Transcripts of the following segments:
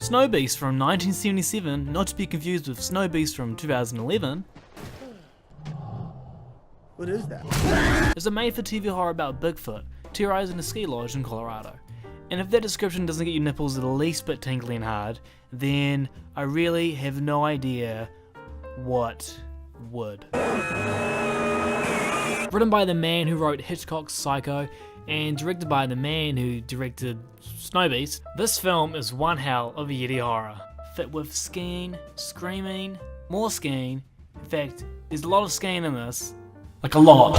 Snowbeast from 1977, not to be confused with Snowbeast from 2011. What is that? Is a made-for-TV horror about Bigfoot terrorizing a ski lodge in Colorado. And if that description doesn't get your nipples the least bit tingly and hard, then I really have no idea what would. Written by the man who wrote Hitchcock's Psycho and directed by the man who directed Snowbeast, this film is one hell of a Yeti horror. Fit with skiing, screaming, more skiing. In fact, there's a lot of skiing in this. Like a lot.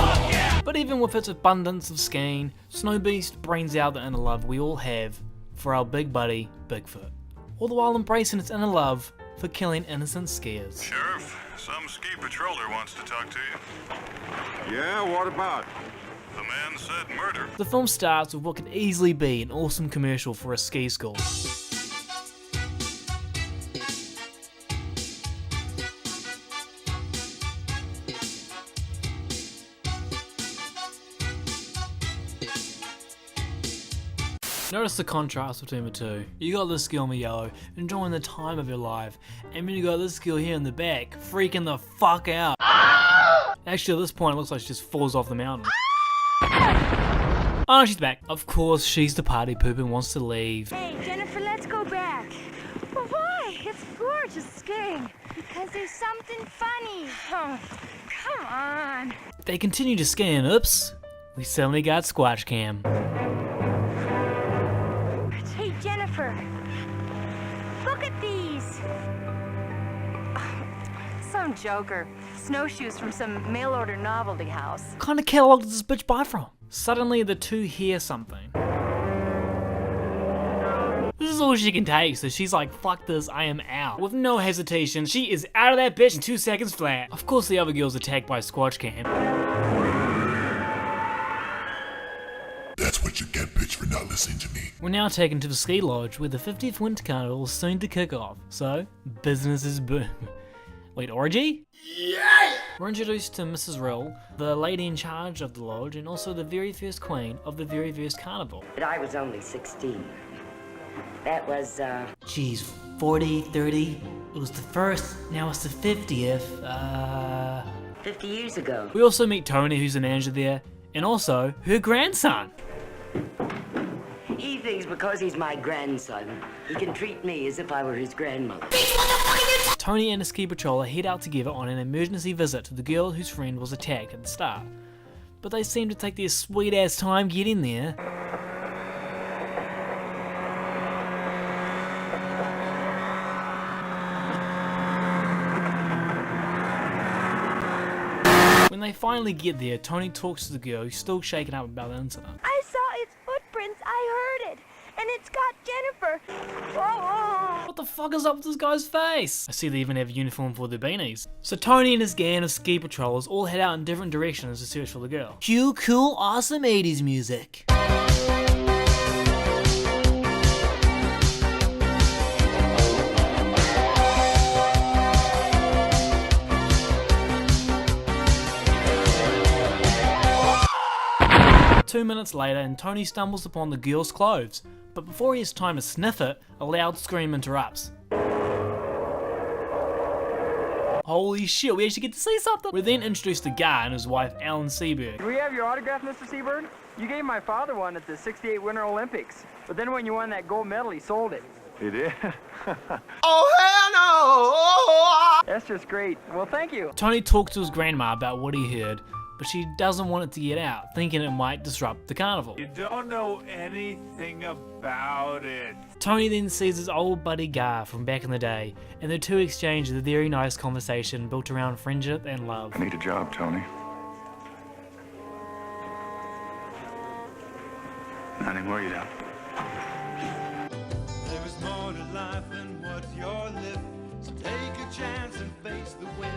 But even with its abundance of skiing, Snowbeast brings out the inner love we all have for our big buddy, Bigfoot. All the while embracing its inner love for killing innocent skiers. Sheriff, some ski patroller wants to talk to you. Yeah, what about? The man said murder. The film starts with what could easily be an awesome commercial for a ski school. Notice the contrast between the two. You got this girl in the yellow, enjoying the time of your life, and then you got this girl here in the back, freaking the fuck out. Actually, at this point, it looks like she just falls off the mountain. Oh no, she's back. Of course, she's the party poop and wants to leave. Hey, Jennifer, let's go back. But why? It's gorgeous skiing. Because there's something funny. Oh, come on. They continue to ski and oops, we suddenly got Squatch Cam. Hey, Jennifer. Look at these. Some joker. Snowshoes from some mail-order novelty house. What kind of catalog did this bitch buy from? Suddenly the two hear something. This is all she can take, so she's like, fuck this, I am out. With no hesitation, she is out of that bitch in 2 seconds flat. Of course the other girl's attacked by Squatch Cam. That's what you get, bitch, for not listening to me. We're now taken to the ski lodge where the 50th Winter Carnival is soon to kick off, so business is boom. Wait, orgy? Yeah! We're introduced to Mrs. Rill, the lady in charge of the lodge, and also the very first queen of the very first carnival. But I was only 16. That was, Geez, 40, 30, it was the first, now it's the 50th, 50 years ago. We also meet Tony, who's the manager there, and also her grandson. He thinks because he's my grandson, he can treat me as if I were his grandmother. Tony and a ski patroller head out together on an emergency visit to the girl whose friend was attacked at the start. But they seem to take their sweet ass time getting there. When they finally get there, Tony talks to the girl who's still shaken up about the incident. I saw its footprints. I heard it. And it's got Jennifer. Oh. What the fuck is up with this guy's face? I see they even have a uniform for their beanies. So Tony and his gang of ski patrollers all head out in different directions to search for the girl. Cue cool, awesome 80s music. Two minutes later, and Tony stumbles upon the girl's clothes, but before he has time to sniff it, a loud scream interrupts. Holy shit, we actually get to see something! We're then introduced to Guy and his wife, Alan Seberg. Do we have your autograph, Mr. Seabird? You gave my father one at the '68 Winter Olympics, but then when you won that gold medal, he sold it. He did? Oh, hell no! That's just great. Well, thank you. Tony talks to his grandma about what he heard, but she doesn't want it to get out, thinking it might disrupt the carnival. You don't know anything about it. Tony then sees his old buddy Gar from back in the day, and the two exchange a very nice conversation built around friendship and love. I need a job, Tony. Not anymore, you don't. There is more to life than what you're living, so take a chance and face the wind.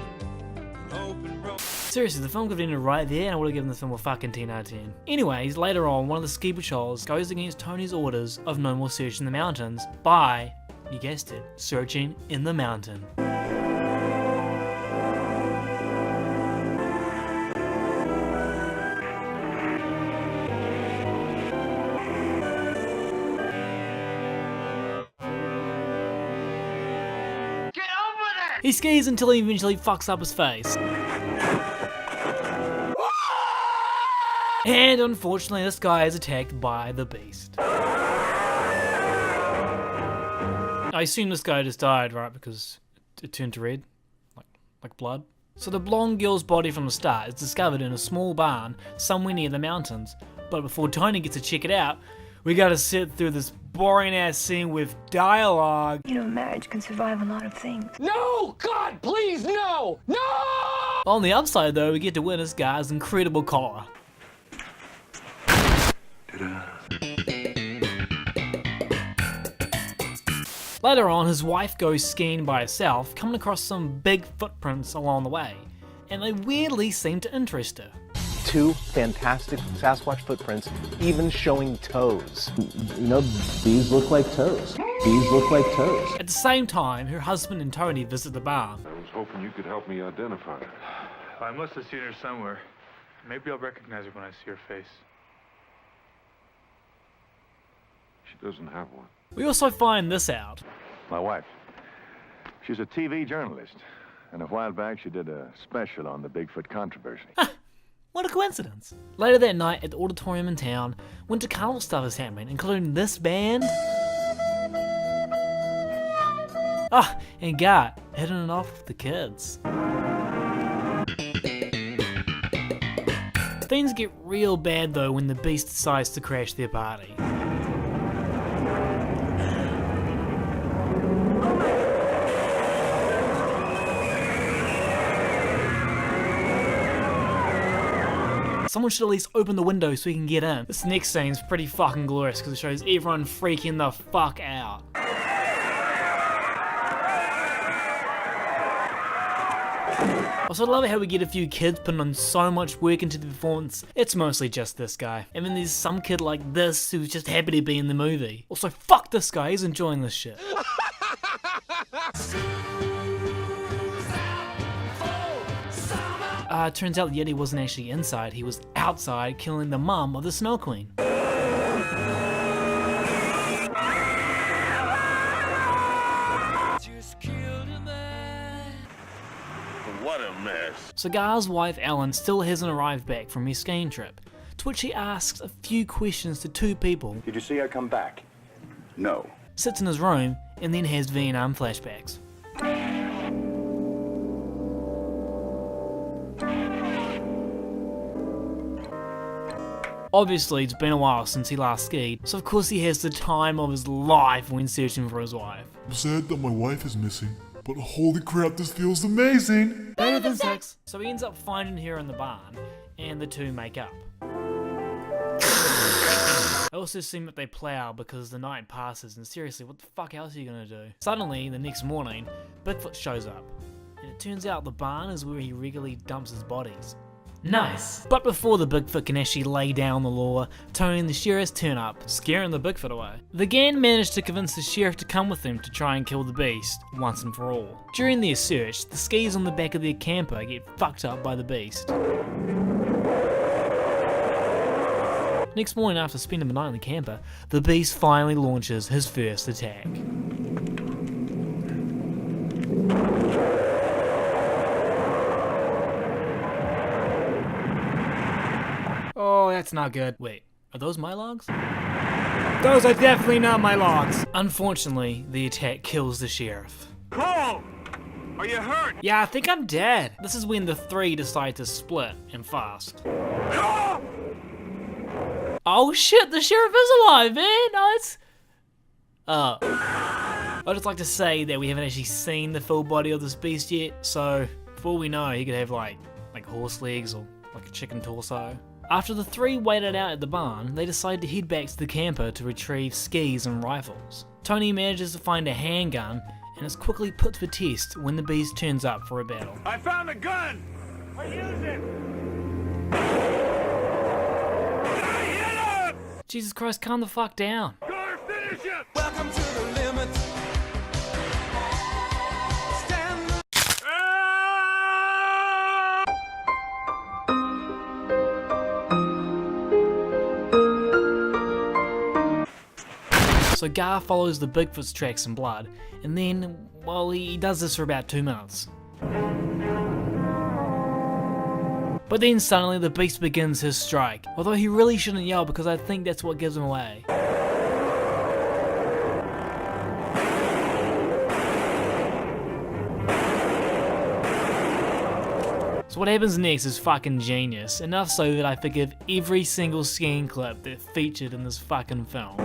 Hope and roll. Seriously, the film could have ended right there and I would have given the film a fucking 10 out of 10. Anyways, later on, one of the ski patrols goes against Tony's orders of no more search in the mountains by, you guessed it, searching in the mountain. He skis until he eventually fucks up his face. And unfortunately, this guy is attacked by the beast. I assume this guy just died, right? Because it turned to red, like blood. So the blonde girl's body from the start is discovered in a small barn somewhere near the mountains. But before Tony gets to check it out, we gotta sit through this boring ass scene with dialogue. You know, marriage can survive a lot of things. No! God, please, no! No! On the upside though, we get to witness Guy's incredible collar. Later on, his wife goes skiing by herself, coming across some big footprints along the way, and they weirdly seem to interest her. 2 fantastic Sasquatch footprints, even showing toes. You know, these look like toes. These look like toes. At the same time, her husband and Tony visit the barn. I was hoping you could help me identify her. I must have seen her somewhere. Maybe I'll recognize her when I see her face. She doesn't have one. We also find this out. My wife. She's a TV journalist. And a while back she did a special on the Bigfoot controversy. What a coincidence. Later that night at the auditorium in town, winter carnival stuff is happening, including this band. And Gart hitting it off with the kids. Things get real bad though when the beast decides to crash their party. Someone should at least open the window so we can get in. This next scene's pretty fucking glorious because it shows everyone freaking the fuck out. Also, I love how we get a few kids putting on so much work into the performance. It's mostly just this guy. And then there's some kid like this who's just happy to be in the movie. Also, fuck this guy, he's enjoying this shit. Turns out the Yeti wasn't actually inside, he was outside killing the mum of the Snow Queen. What a mess. So Gar's wife Ellen still hasn't arrived back from her skiing trip, to which she asks a few questions to 2 people. Did you see her come back? No. Sits in his room and then has Vietnam flashbacks. Obviously, it's been a while since he last skied, so of course he has the time of his life when searching for his wife. I'm sad that my wife is missing, but holy crap, this feels amazing! Better than sex! So he ends up finding her in the barn, and the 2 make up. I also assume that they plow because the night passes, and seriously, what the fuck else are you gonna do? Suddenly, the next morning, Bigfoot shows up, and it turns out the barn is where he regularly dumps his bodies. Nice! But before the Bigfoot can actually lay down the law, Tony and the sheriff turn up, scaring the Bigfoot away. The gang managed to convince the sheriff to come with them to try and kill the beast, once and for all. During their search, the skis on the back of their camper get fucked up by the beast. Next morning, after spending the night in the camper, the beast finally launches his first attack. Oh, that's not good. Wait, are those my logs? Those are definitely not my logs. Unfortunately, the attack kills the sheriff. Cole! Are you hurt? Yeah, I think I'm dead. This is when the 3 decide to split, and fast. Oh shit, the sheriff is alive, man! No, it's... I'd just like to say that we haven't actually seen the full body of this beast yet, so for all we know, he could have like horse legs or like a chicken torso. After the 3 waited out at the barn, they decide to head back to the camper to retrieve skis and rifles. Tony manages to find a handgun and is quickly put to the test when the beast turns up for a battle. I found a gun! I use it! Jesus Christ, calm the fuck down. Gotta finish it! Welcome to the limit. So So Gar follows the Bigfoot's tracks in blood, and then, well, he does this for about 2 minutes. But then suddenly the beast begins his strike, although he really shouldn't yell because I think that's what gives him away. So what happens next is fucking genius, enough so that I forgive every single skiing clip that featured in this fucking film.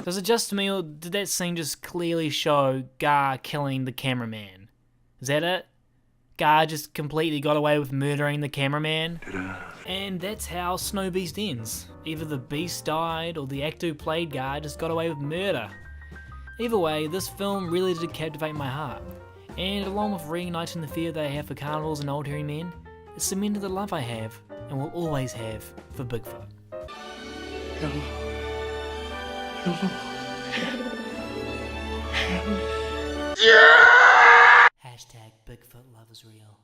Does it just me, or did that scene just clearly show Gar killing the cameraman? Is that it? Gar just completely got away with murdering the cameraman? And that's how Snowbeast ends. Either the beast died, or the actor who played Gar just got away with murder. Either way, this film really did captivate my heart. And along with reigniting the fear that I have for carnivals and old hairy men, it cemented the love I have, and will always have, for Bigfoot. Hashtag Bigfoot love is real.